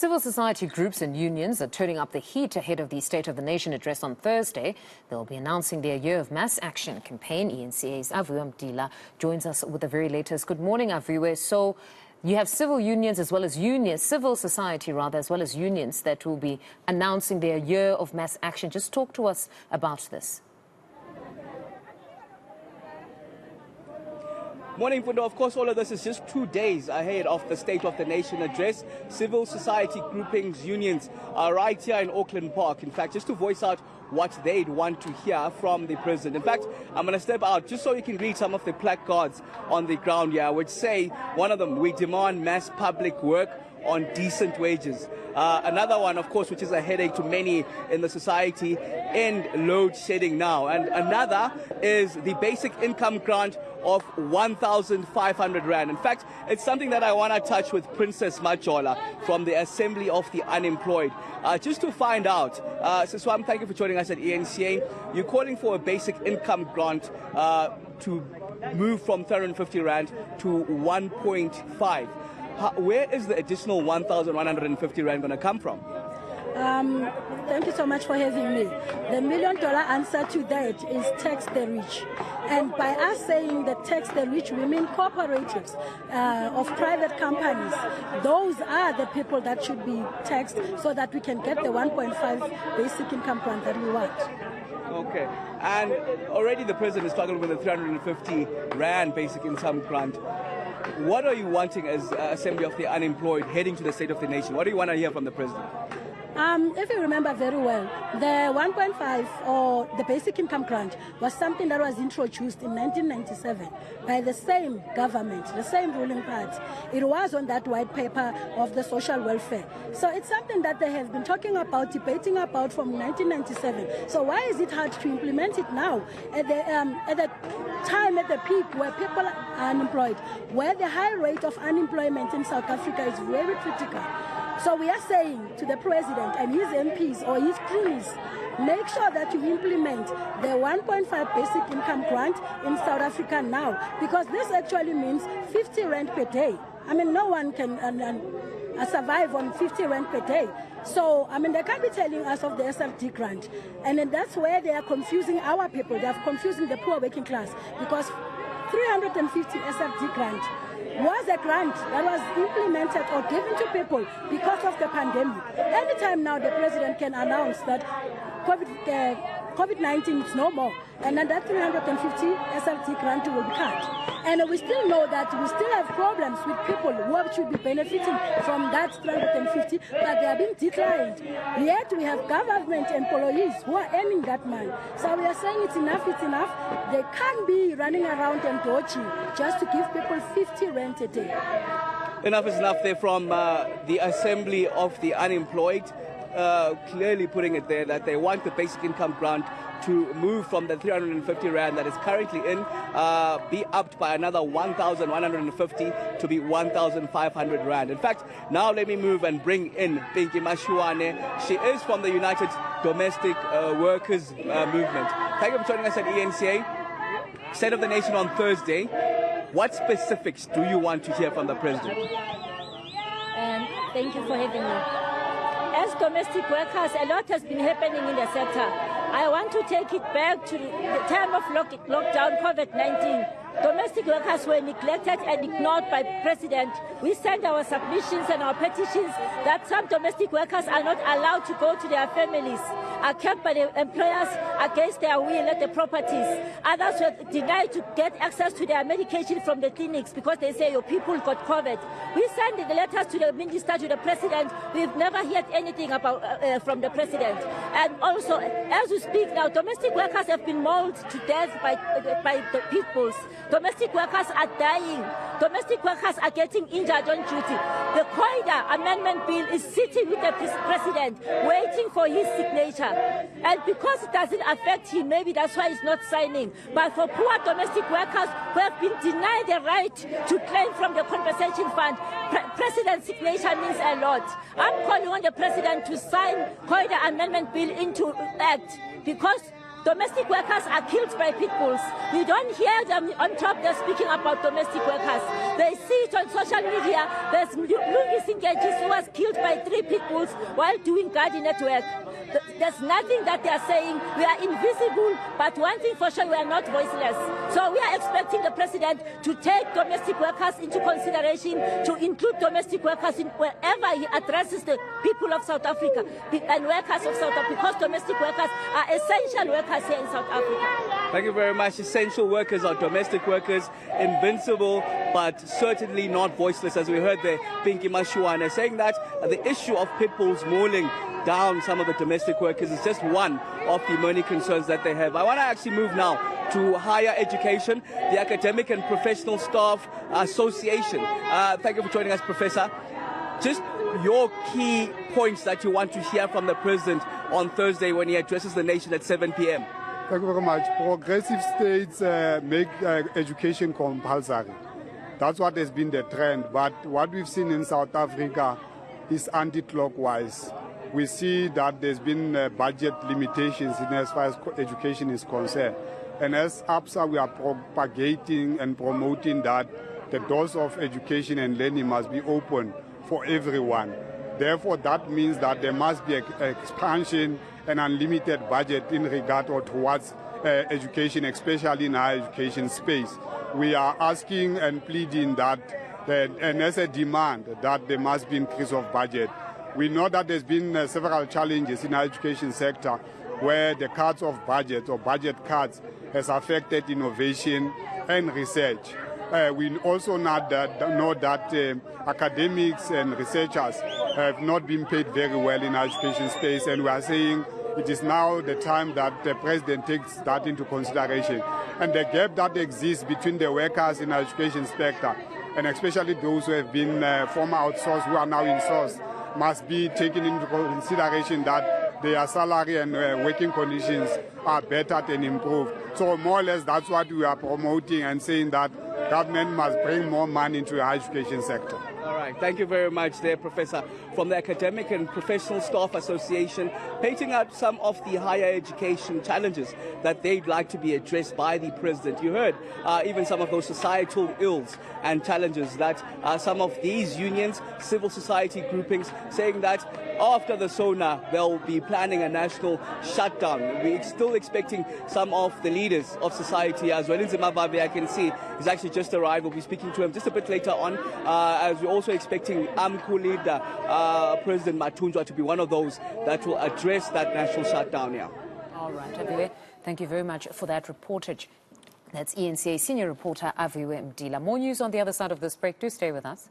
Civil society groups and unions are turning up the heat ahead of the State of the Nation address on Thursday. They'll be announcing their Year of Mass Action campaign. eNCA's Aviwe Mtila joins us with the very latest. Good morning, Aviwe. So you have civil unions as well as civil society as well as unions that will be announcing their Year of Mass Action. Just talk to us about this. Morning, Fundo. Of course, all of this is just 2 days ahead of the State of the Nation address. Civil society groupings, unions are right here in Auckland Park, in fact, just to voice out what they'd want to hear from the president. In fact, I'm going to step out just so you can read some of the placards on the ground here, which say, one of them, we demand mass public work on decent wages. Another one, of course, which is a headache to many in the society, end load shedding now. And another is the basic income grant of 1,500 Rand. In fact, it's something that I want to touch with Princess Majola from the Assembly of the Unemployed. Just to find out, Swam, thank you for joining us at eNCA. You're calling for a basic income grant to move from 350 Rand to 1.5. Where is the additional 1,150 Rand going to come from? Thank you so much for having me. The $1 million answer to that is tax the rich. And by us saying that tax the rich, we mean cooperatives of private companies. Those are the people that should be taxed so that we can get the 1.5 basic income grant that we want. Okay. And already the president is struggling with the 350 Rand basic income grant. What are you wanting as Assembly of the Unemployed heading to the State of the Nation? What do you want to hear from the president? If you remember very well, the 1.5 or the basic income grant was something that was introduced in 1997 by the same government, the same ruling party. It was on that white paper of the social welfare. So it's something that they have been talking about, debating about from 1997. So why is it hard to implement it now? At the time, at the peak where people are unemployed, where the high rate of unemployment in South Africa is very critical. So we are saying to the president and his MPs or his cronies, make sure that you implement the 1.5 basic income grant in South Africa now, because this actually means 50 Rand per day. I mean, no one can survive on 50 Rand per day. So, I mean, they can't be telling us of the SRD grant. And then that's where they are confusing our people. They are confusing the poor working class, because 350 SRD grant was a grant that was implemented or given to people because of the pandemic. Anytime now the president can announce that COVID-19 is no more, and then that 350 SRT grant will be cut. And we still know that we still have problems with people who should be benefiting from that 350, but they are being declined. Yet we have government employees who are earning that money. So we are saying it's enough, it's enough. They can't be running around and dodging just to give people 50 Rand a day. Enough is enough there from the Assembly of the Unemployed. Clearly putting it there that they want the basic income grant to move from the 350 Rand that is currently in, be upped by another 1,150 to be 1,500 Rand. In fact, now let me move and bring in Pinky Mashuane. She is from the United Domestic Workers Movement. Thank you for joining us at eNCA. State of the Nation on Thursday. What specifics do you want to hear from the president? Thank you for having me. As domestic workers, a lot has been happening in the sector. I want to take it back to the time of lockdown, COVID-19. Domestic workers were neglected and ignored by the president. We sent our submissions and our petitions that some domestic workers are not allowed to go to their families, are kept by the employers against their will at the properties. Others were denied to get access to their medication from the clinics because they say your people got COVID. We sent the letters to the minister, to the president. We've never heard anything about from the president. And also, as we speak now, domestic workers have been mauled to death by the peoples. Domestic workers are dying. Domestic workers are getting injured on duty. The COIDA amendment bill is sitting with the president, waiting for his signature. And because it doesn't affect him, maybe that's why he's not signing. But for poor domestic workers who have been denied the right to claim from the compensation fund, president's signature means a lot. I'm calling on the president to sign COIDA amendment bill into act, because Domestic workers are killed by pit bulls. We don't hear them on top. They're speaking about domestic workers. They see it on social media. There's Lungis Nkejis who was killed by 3 pit bulls while doing garden at work. There's nothing that they are saying. We are invisible, but one thing for sure, we are not voiceless. So we are expecting the president to take domestic workers into consideration, to include domestic workers in wherever he addresses the people of South Africa and workers of South Africa, because domestic workers are essential workers here in South Africa. Thank you very much. Essential workers are domestic workers, invincible, but certainly not voiceless, as we heard there, Pinky Mashuana saying that the issue of pit bulls mauling down some of the domestic workers is just one of the many concerns that they have. I want to actually move now to higher education, the Academic and Professional Staff Association. Thank you for joining us, Professor. Just your key points that you want to hear from the president on Thursday when he addresses the nation at 7 p.m. Thank you very much. Progressive states make education compulsory. That's what has been the trend. But what we've seen in South Africa is anti-clockwise. We see that there's been budget limitations in as far as education is concerned. And as APSA, we are propagating and promoting that the doors of education and learning must be open for everyone. Therefore, that means that there must be expansion and unlimited budget in regard or towards education, especially in our education space. We are asking and pleading that, and as a demand, that there must be increase of budget. We know that there's been several challenges in our education sector where the cuts of budget or budget cuts has affected innovation and research. We also know that academics and researchers have not been paid very well in our education space, and we are saying it is now the time that the president takes that into consideration. And the gap that exists between the workers in our education sector, and especially those who have been former outsourced who are now insourced, must be taken into consideration that their salary and working conditions are better and improved. So more or less that's what we are promoting and saying that government must bring more money into the higher education sector. All right. Thank you very much there, Professor, from the Academic and Professional Staff Association, painting out some of the higher education challenges that they'd like to be addressed by the president. You heard even some of those societal ills and challenges that some of these unions, civil society groupings, saying that after the SONA, they'll be planning a national shutdown. We're still expecting some of the leaders of society as well. In Zimbabwe, I can see, he's actually just arrived. We'll be speaking to him just a bit later on, as we're also expecting AMCU leader, President Matunjwa, to be one of those that will address that national shutdown here. All right, Aviwe, thank you very much for that reportage. That's eNCA senior reporter Aviwe Mtila. More news on the other side of this break. Do stay with us.